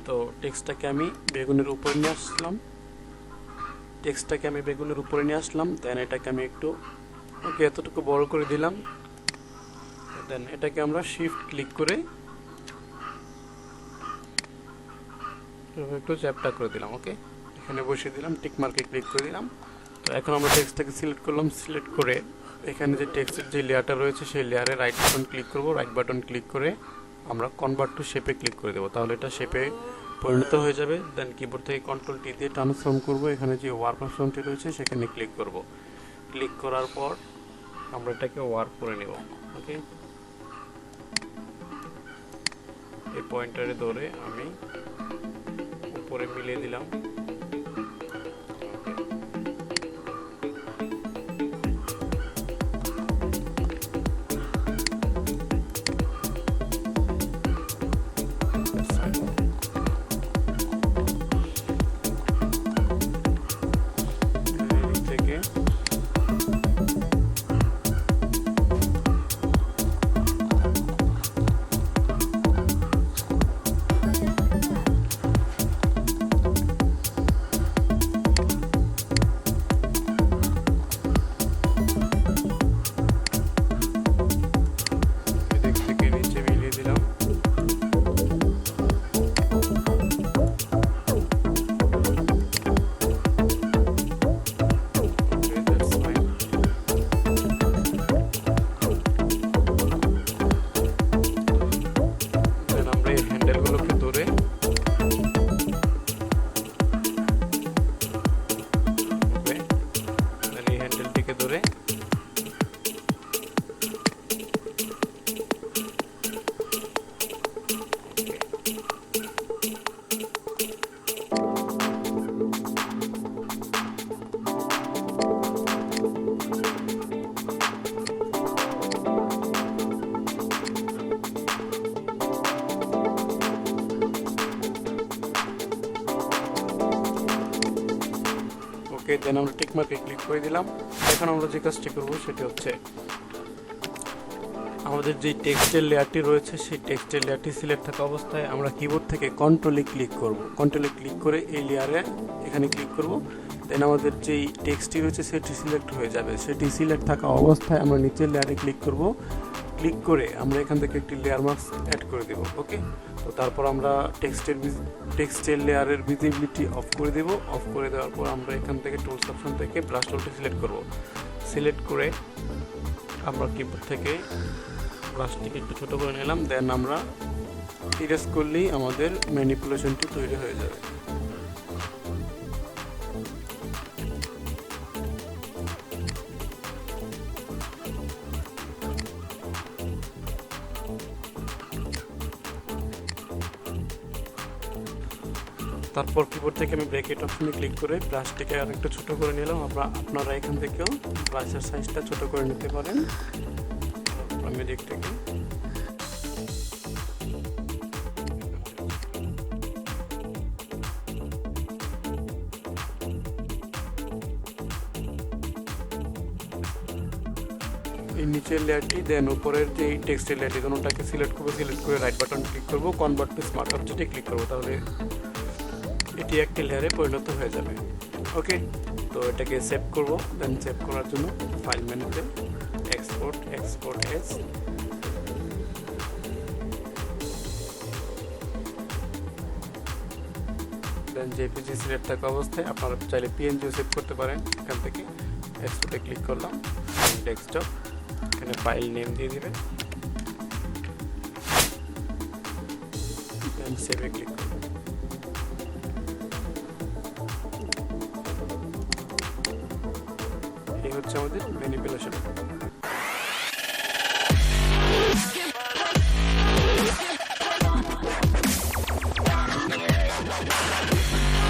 তো টেক্সটটাকে আমি বেগুনের উপরে নিয়ে আসলাম, দেন এটাকে আমি একটু এতটুকু বড় করে দিলাম। দেন এটাকে আমরা শিফট ক্লিক করে একটু চ্যাপটা করে দিলাম। ওকে, এখানে বসিয়ে দিলাম, টিক মার্কে ক্লিক করে দিলাম। তো এখন আমরা টেক্সটটাকে সিলেক্ট করলাম, সিলেক্ট করে এখানে যে টেক্সটের যে লেয়ারটা রয়েছে সেই লেয়ারে রাইট বাটন ক্লিক করে আমরা কনভার্ট টু শেপে ক্লিক করে দেবো, তাহলে এটা শেপে পরিণত হয়ে যাবে। দেন কিবোর্ড থেকে কন্ট্রোল টি দিয়ে ট্রান্সফর্ম করব, এখানে যে ওয়ার্প অপশনটি রয়েছে সেখানে ক্লিক করব। ক্লিক করার পর আমরা এটাকে ওয়ার্প করে নেব। ওকে, এই পয়েন্টারে ধরে আমি উপরে মিলিয়ে দিলাম। ওকে, দেন আমরা টিক মার্কে ক্লিক করে দিলাম। এখন আমরা যে কাজটি করব সেটি হচ্ছে আমাদের যে টেক্সটের লেয়ারটি রয়েছে সেই টেক্সটের লেয়ারটি সিলেক্ট থাকা অবস্থায় আমরা কিবোর্ড থেকে কন্ট্রোলে ক্লিক করব। কন্ট্রোলে ক্লিক করে এই লেয়ারে এখানে ক্লিক করব। দেন আমাদের যেই টেক্সটটি রয়েছে সেটি সিলেক্ট হয়ে যাবে। সেটি সিলেক্ট থাকা অবস্থায় আমরা নিচের লেয়ারে ক্লিক করব। ক্লিক করে আমরা এখান থেকে একটি লেয়ার মাস্ক অ্যাড করে দেব। ওকে, তো তারপর আমরা টেক্সটের লেয়ারের ভিজিবিলিটি অফ করে দেব। অফ করে দেওয়ার পর আমরা এখান থেকে টুলস অপশন থেকে ব্রাশ টুলটি সিলেক্ট করব। সিলেক্ট করে আমরা কিবোর্ড থেকে ব্রাশটিকে একটু ছোটো করে নিলাম। দেন আমরা ইরেজ করলেই আমাদের ম্যানিপুলেশনটি তৈরি হয়ে যাবে। তারপর কিবোর্ড থেকে আমি ব্র্যাকেট অপশনে ক্লিক করে ব্রাশটিকে আরেকটু ছোটো করে নিলাম। আপনারা এখান থেকেও ব্রাশের সাইজটা ছোটো করে নিতে পারেন। আমি দিক থেকে এই নিচের লেয়ারটি, দেন উপরের যে টেক্সটের লেয়ারটি দুটোটাকে সিলেক্ট করে রাইট বাটন ক্লিক করব, কনভার্ট টু স্মার্ট অবজেক্টে ক্লিক করব, তাহলে এটি একটি লেয়ারে পরিণত হয়ে যাবে। ওকে, তো এটাকে সেভ করব। দেন সেভ করার জন্য ফাইল মেনুতে এক্সপোর্ট এস, দেন জেপিজি সিলেক্ট থাকা অবস্থায় আপনারা চাইলে পিএনজিও সেভ করতে পারেন। এখান থেকে এক্সপোর্টে ক্লিক করলাম, ডেস্কটপ, এখানে ফাইল নেম দিয়ে দিবেন, দেন সেভে ক্লিক করবেন। এই হচ্ছে আমাদের ম্যানিপুলেশন।